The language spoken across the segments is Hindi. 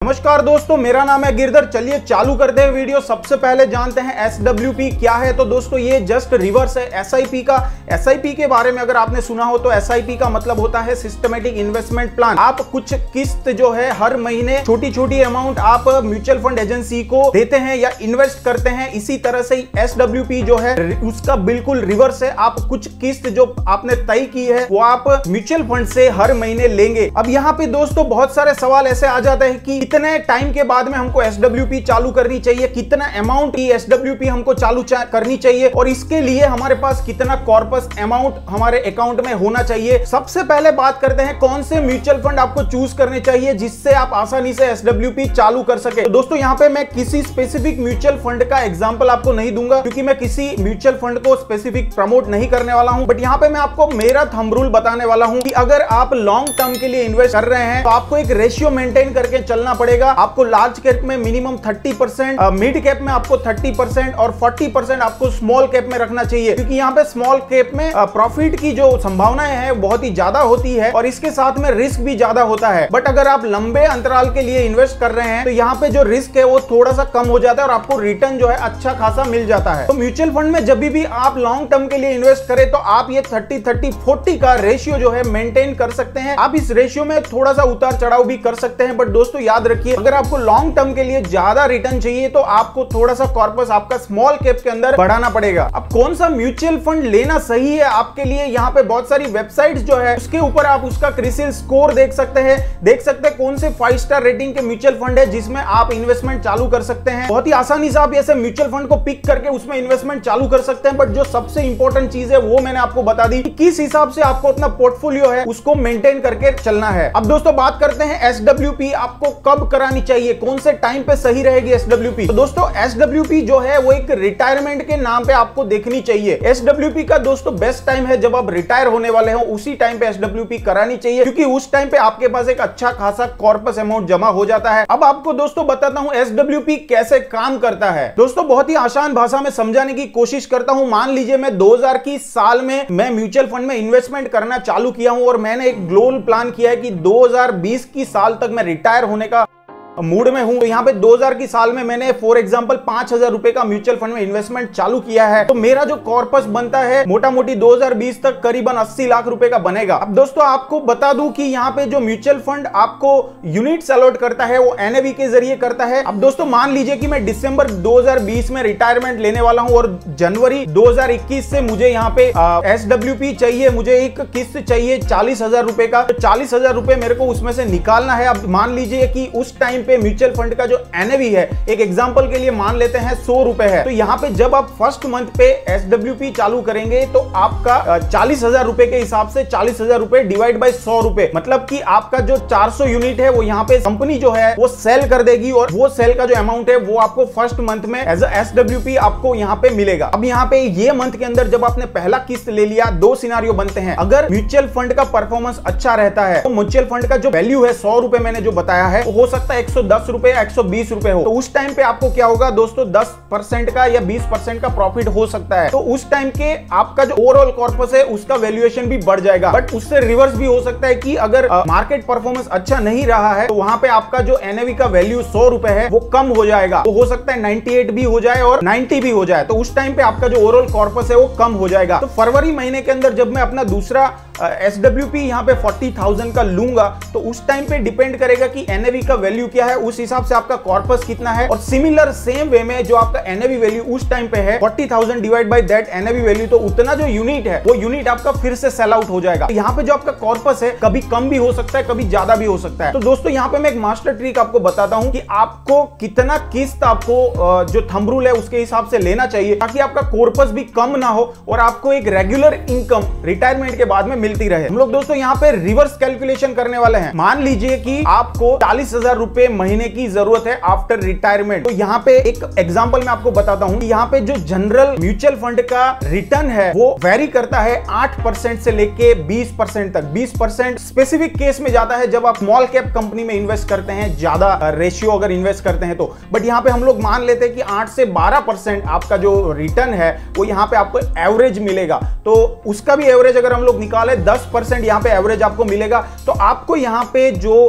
नमस्कार दोस्तों, मेरा नाम है गिरधर। चलिए चालू करते हैं वीडियो। सबसे पहले जानते हैं SWP क्या है। तो दोस्तों ये जस्ट रिवर्स है SIP का। SIP के बारे में अगर आपने सुना हो तो SIP का मतलब होता है सिस्टमेटिक इन्वेस्टमेंट प्लान। आप कुछ किस्त जो है हर महीने छोटी छोटी अमाउंट आप म्यूचुअल फंड एजेंसी को देते हैं या इन्वेस्ट करते हैं। इसी तरह से SWP जो है उसका बिल्कुल रिवर्स है। आप कुछ किस्त जो आपने तय की है वो आप म्यूचुअल फंड से हर महीने लेंगे। अब यहाँ पे दोस्तों बहुत सारे सवाल ऐसे आ जाते हैं कि कितने टाइम के बाद में हमको SWP चालू करनी चाहिए, कितना अमाउंट की SWP हमको चालू करनी चाहिए और इसके लिए हमारे पास कितना कॉर्पस अमाउंट हमारे अकाउंट में होना चाहिए। सबसे पहले बात करते हैं कौन से म्यूचुअल फंड आपको चूज करने चाहिए जिससे आप आसानी से SWP चालू कर सके। तो दोस्तों यहाँ पे मैं किसी स्पेसिफिक म्यूचुअल फंड का एग्जांपल आपको नहीं दूंगा क्योंकि मैं किसी म्यूचुअल फंड को स्पेसिफिक प्रमोट नहीं करने वाला हूं। बट यहाँ पे मैं आपको मेरा थंब रूल बताने वाला हूं कि अगर आप लॉन्ग टर्म के लिए इन्वेस्ट कर रहे हैं तो आपको एक रेशियो मेंटेन करके चलना पड़ेगा। आपको लार्ज कैप में मिनिमम 30%, मिड कैप में आपको 30% और 40% आपको स्मॉल कैप में रखना चाहिए क्योंकि यहाँ पे स्मॉल कैप में प्रॉफिट की जो संभावनाएं हैं बहुत ही ज्यादा होती है और इसके साथ में रिस्क भी ज्यादा होता है। बट अगर आप लंबे अंतराल के लिए इन्वेस्ट कर रहे हैं तो यहाँ पे जो रिस्क है वो थोड़ा सा कम हो जाता है और आपको रिटर्न जो है अच्छा खासा मिल जाता है। तो म्यूचुअल फंड में जब भी आप लॉन्ग टर्म के लिए इन्वेस्ट करें तो आप ये 30-30-40 का रेशियो जो है मेंटेन कर सकते हैं। आप इस रेशियो में थोड़ा सा उतार चढ़ाव भी कर सकते हैं। बट दोस्तों याद रखिए, अगर आपको लॉन्ग टर्म के लिए ज्यादा रिटर्न चाहिए तो आपको थोड़ा सा कॉर्पस आपका स्मॉल कैप के अंदर बढ़ाना पड़ेगा। अब कौन सा म्यूचुअल फंड लेना सही है आपके लिए, यहाँ पे बहुत सारी वेबसाइट्स जो है उसके ऊपर आप उसका क्रिसिल स्कोर देख सकते हैं कौन से 5 स्टार रेटिंग के म्यूचुअल फंड है जिसमें आप इन्वेस्टमेंट चालू कर सकते हैं। बहुत ही आसानी से आप ऐसे म्यूचुअल फंड को पिक करके उसमें इन्वेस्टमेंट चालू कर सकते हैं। बट जो सबसे इंपॉर्टेंट चीज है वो मैंने आपको बता दी कि किस हिसाब से आपको अपना पोर्टफोलियो है उसको मेंटेन करके चलना है। अब दोस्तों बात करते हैं SWP आपको कब करानी चाहिए, कौन से टाइम पे सही रहेगी SWP। तो दोस्तों SWP जो है वो एक रिटायरमेंट के नाम पे आपको देखनी चाहिए। SWP का दोस्तों बेस्ट टाइम है जब आप रिटायर होने वाले हो, उसी टाइम पे SWP करानी चाहिए क्योंकि उस टाइम पे आपके पास एक अच्छा खासा कॉर्पस अमाउंट जमा हो जाता है। अब आपको दोस्तों बताता हूं SWP कैसे काम करता है। दोस्तों बहुत ही आसान भाषा में समझाने की कोशिश करता हूं। मान लीजिए मैं 2000 की साल में मैं म्यूचुअल फंड में इन्वेस्टमेंट करना चालू किया हूं और मैंने एक ग्लोबल प्लान किया है कि 2020 की साल तक मैं रिटायर होने का मूड में हूं। तो यहाँ पे 2000 की साल में मैंने फॉर एग्जांपल 5000 रुपए का म्यूचुअल फंड में इन्वेस्टमेंट चालू किया है। तो मेरा जो कॉर्पस बनता है मोटा मोटी 2020 तक करीबन 80 लाख रुपए का बनेगा। अब दोस्तों आपको बता दूं कि यहाँ पे जो म्यूचुअल फंड आपको यूनिट्स अलॉट करता है वो NAV के जरिए करता है। अब दोस्तों मान लीजिए कि मैं दिसंबर 2020 में रिटायरमेंट लेने वाला हूं और जनवरी 2021 से मुझे यहाँ पे SWP चाहिए, मुझे एक किस्त चाहिए 40,000 रुपए का। तो 40,000 रुपए मेरे को उसमें से निकालना है। अब मान लीजिए कि उस टाइम पे म्यूचुअल फंड का जो NAV है, एक एग्जांपल के लिए मान लेते हैं 100 रुपए है। तो यहाँ पे जब आप फर्स्ट मंथ पे SWP चालू करेंगे तो आपका 40,000 रुपए के हिसाब से 40,000 रुपए डिवाइड बाय 100 रुपए, मतलब कि आपका जो 400 यूनिट है वो यहाँ पे कंपनी जो है वो सेल कर देगी और वो सेल का जो अमाउंट है वो आपको फर्स्ट मंथ में एज SWP आपको यहाँ पे मिलेगा। अब यहाँ पे ये मंथ के अंदर जब आपने पहला किस्त ले लिया, 2 सिनारियो बनते हैं। अगर म्यूचुअल फंड का परफॉर्मेंस अच्छा रहता है तो म्यूचुअल फंड का जो वैल्यू है 100 रुपए मैंने जो बताया है वो हो सकता है 110 रुपए या 120 रुपए हो। तो उस टाइम पे आपको क्या होगा दोस्तों, 10% का या 20% का प्रॉफिट हो सकता है। तो उस टाइम के आपका जो ओवरऑल कॉर्पस है उसका वैल्यूएशन भी बढ़ जाएगा। बट उससे रिवर्स भी हो सकता है कि अगर मार्केट परफॉर्मेंस अच्छा नहीं रहा है तो वहां पे आपका जो NAV का वैल्यू 100 रुपए है वो कम हो जाएगा। तो हो सकता है 98 भी हो जाए और 90 भी हो जाए। तो उस टाइम पे आपका जो ओवरऑल कॉर्पस है वो कम हो जाएगा। तो फरवरी महीने के अंदर जब मैं अपना दूसरा SWP यहाँ पे 40,000 का लूंगा तो उस टाइम पे डिपेंड करेगा कि NAV का वैल्यू क्या है, उस हिसाब से आपका कॉर्पस कितना है। और सिमिलर सेम वे में जो आपका NAV वैल्यू उस टाइम पे है 40,000 divide by that NAV value, तो उतना जो यूनिट है वो यूनिट आपका फिर से सेल आउट हो जाएगा। तो यहाँ पे जो आपका कॉर्पस है कभी कम भी हो सकता है, कभी ज्यादा भी हो सकता है। तो दोस्तों यहाँ पे मैं एक मास्टर ट्रिक आपको बताता हूँ कि आपको कितना किस्त आपको जो थंब रूल है उसके हिसाब से लेना चाहिए ताकि आपका कॉर्पस भी कम ना हो और आपको एक रेगुलर इनकम रिटायरमेंट के बाद में मिलती रहे। हम लोग दोस्तों यहाँ पे रिवर्स कैलकुलेशन करने वाले हैं। मान लीजिए कि आपको 40,000 रुपए महीने की जरूरत है आफ्टर रिटायरमेंट। तो यहाँ पे एक एग्जांपल मैं आपको बताता हूँ। यहाँ पे जो जनरल म्यूचुअल फंड का रिटर्न है वो वेरी करता है 8% से लेके 20% तक। 20% स्पेसिफिक केस में जाता है जब आप स्मॉल कैप कंपनी में इन्वेस्ट करते हैं, ज्यादा रेशियो अगर इन्वेस्ट करते हैं तो। बट यहाँ पे हम लोग मान लेते हैं कि 8 से 12% आपका जो रिटर्न है वो यहाँ पे आपको एवरेज मिलेगा। तो उसका भी एवरेज अगर हम लोग निकाले 10% यहाँ पे एवरेज आपको मिलेगा। तो आपको यहाँ पे जो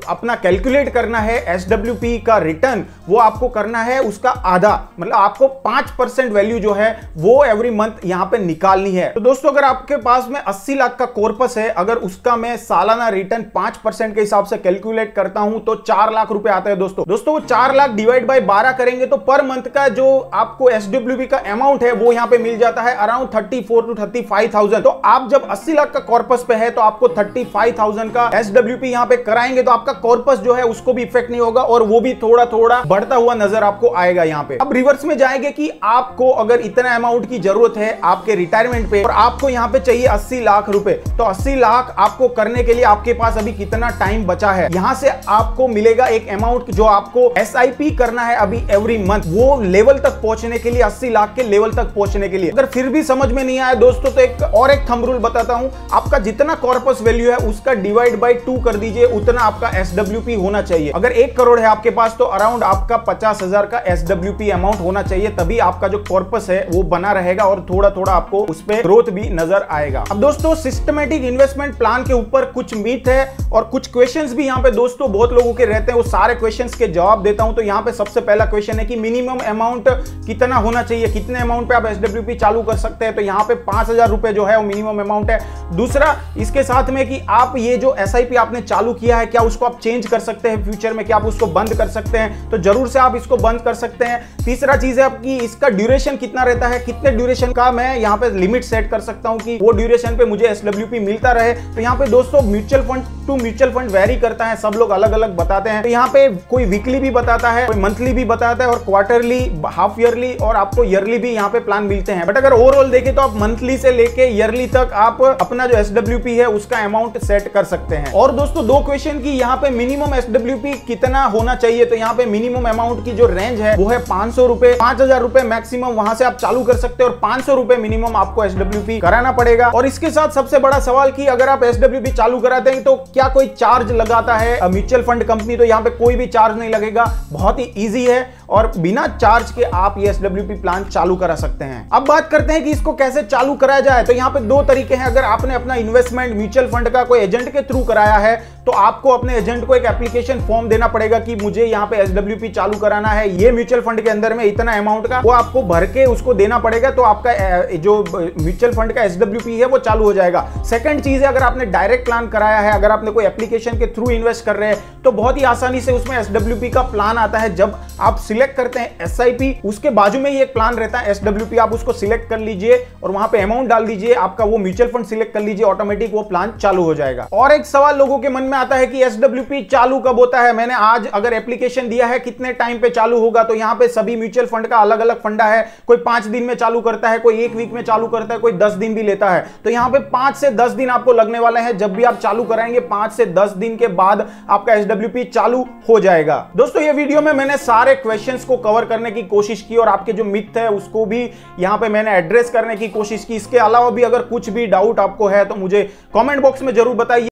अपना कैलकुलेट करना है SWP का रिटर्न, वो आपको करना है उसका आधा, मतलब आपको 5% वैल्यू जो है वो एवरी मंथ यहाँ पे निकालनी है। तो दोस्तों अगर आपके पास में 80 लाख का कॉर्पस है, अगर उसका मैं सालाना रिटर्न 5% के हिसाब से कैलकुलेट करता हूं तो 4 लाख रुपए आता है दोस्तों 4 लाख डिवाइड बाय 12 करेंगे तो पर मंथ का जो आपको SWP का अमाउंट है वो यहाँ पे मिल जाता है अराउंड 34 to 35,000। तो आप जब 80 लाख का कॉर्पस पे है तो आपको 35,000 का SWP यहाँ पे कराएंगे तो आपका कॉर्पस जो है उसको भी इफेक्ट नहीं होगा और वो भी थोड़ा थोड़ा बढ़ता हुआ नजर आपको आएगा यहाँ पे। अब रिवर्स में जाएंगे कि आपको अगर इतना अमाउंट की जरूरत है आपके रिटायरमेंट पे और आपको यहाँ पे चाहिए 80 लाख रुपए, तो 80 लाख आपको करने के लिए आपके पास अभी कितना टाइम बचा है। यहाँ से आपको मिलेगा एक अमाउंट जो आपको SIP करना है अभी एवरी मंथ, वो लेवल तक पहुंचने के लिए, 80 लाख के लेवल तक पहुंचने के लिए। अगर फिर भी समझ में नहीं आया दोस्तों तो एक थंब रूल बताता हूं, आपका जितना कॉर्पस वैल्यू है उसका डिवाइड बाय 2 कर दीजिए, उतना आपका SWP होना चाहिए। अगर 1 करोड़ है आपके पास तो अराउंड आपका 50,000 का SWP अमाउंट होना चाहिए, तभी आपका जो कॉर्पस है वो बना रहेगा और थोड़ा थोड़ा आपको उस पर ग्रोथ भी नजर आएगा। अब दोस्तों सिस्टमैटिक इन्वेस्टमेंट प्लान के ऊपर कुछ मीथ है और कुछ क्वेश्चंस भी यहाँ पे दोस्तों बहुत लोगों के रहते हैं, वो सारे क्वेश्चंस के जवाब देता हूं। तो यहाँ पे सबसे पहला क्वेश्चन है कि मिनिमम अमाउंट कितना होना चाहिए, कितने अमाउंट पे आप SWP चालू कर सकते हैं। तो यहाँ पे 5,000 रुपए जो है वो मिनिमम अमाउंट है। दूसरा इसके साथ में कि आप ये जो SIP आपने चालू किया है क्या उसको आप चेंज कर सकते हैं फ्यूचर में, क्या आप उसको बंद कर सकते हैं, तो जरूर से आप इसको बंद कर सकते हैं। तीसरा चीज है आपकी इसका ड्यूरेशन कितना रहता है, कितने ड्यूरेशन का मैं यहाँ पे लिमिट सेट कर सकता हूँ कि वो ड्यूरेशन पे मुझे SWP मिलता रहे। तो यहाँ पे दोस्तों mutual fund to mutual fund vary करता है, सब लोग अलग अलग बताते हैं। तो यहाँ पे कोई वीकली भी बताता है, कोई मंथली भी बताता है और क्वार्टरली, हाफ ईयरली और आपको ईयरली भी यहाँ पे प्लान मिलते हैं। बट अगर ओवरऑल देखें तो आप मंथली से लेके ईयरली तक आप अपना जो SWP है उसका अमाउंट सेट कर सकते हैं। और दोस्तों दो क्वेश्चन की यहाँ पे मिनिमम SWP कितना होना चाहिए, तो यहाँ पे मिनिमम अमाउंट की जो रेंज है वो है 500 रुपए, 5,000 रुपए मैक्सिमम वहां से आप चालू कर सकते हैं और 500 रुपए मिनिमम आपको SWP कराना पड़ेगा। और इसके साथ सबसे बड़ा सवाल कि अगर आप SWP चालू कराते हैं तो क्या कोई चार्ज लगाता है म्यूचुअल फंड कंपनी, तो यहाँ पे कोई भी चार्ज नहीं लगेगा, बहुत ही इजी है और बिना चार्ज के आप ये SWP प्लान चालू करा सकते हैं। अब बात करते हैं कि इसको कैसे चालू कराया जाए। तो यहाँ पे दो तरीके हैं, अगर आपने अपना इन्वेस्टमेंट म्यूचुअल फंड का कोई एजेंट के थ्रू कराया है तो आपको अपने एजेंट को एक एप्लीकेशन फॉर्म देना पड़ेगा कि मुझे यहाँ पे SWP चालू कराना है, ये म्यूचुअल फंड के अंदर में इतना अमाउंट का, वो आपको भर के उसको देना पड़ेगा, तो आपका जो म्यूचुअल फंड का SWP है वो चालू हो जाएगा। सेकंड चीज है, अगर आपने डायरेक्ट प्लान कराया है, अगर आपने कोई एप्लीकेशन के थ्रू इन्वेस्ट कर रहे हैं तो बहुत ही आसानी से उसमें SWP का प्लान आता है। जब आप सिलेक्ट करते हैं SIP, उसके बाजू में ही एक प्लान रहता है SWP, आप उसको सिलेक्ट कर लीजिए और वहां पे अमाउंट डाल दीजिए, आपका वो म्यूचुअल फंड सिलेक्ट कर लीजिए, ऑटोमेटिक वो प्लान चालू हो जाएगा। और एक सवाल लोगों के मन में आता है कि SWP चालू कब होता है, मैंने आज अगर एप्लीकेशन दिया है कितने टाइम पे चालू होगा। तो यहाँ पे सभी म्यूचुअल फंड का अलग अलग फंडा है, कोई 5 दिन में चालू करता है, कोई 1 वीक में चालू करता है, कोई 10 दिन भी लेता है। तो यहाँ पे 5 से 10 दिन आपको लगने वाले हैं, जब भी आप चालू कराएंगे 5 से 10 दिन के बाद आपका SWP चालू हो जाएगा। दोस्तों ये वीडियो में मैंने सारे क्वेश्चंस को कवर करने की कोशिश की और आपके जो मिथ है उसको भी यहाँ पे मैंने एड्रेस करने की कोशिश की। इसके अलावा भी अगर कुछ भी डाउट आपको है तो मुझे कमेंट बॉक्स में जरूर बताइए।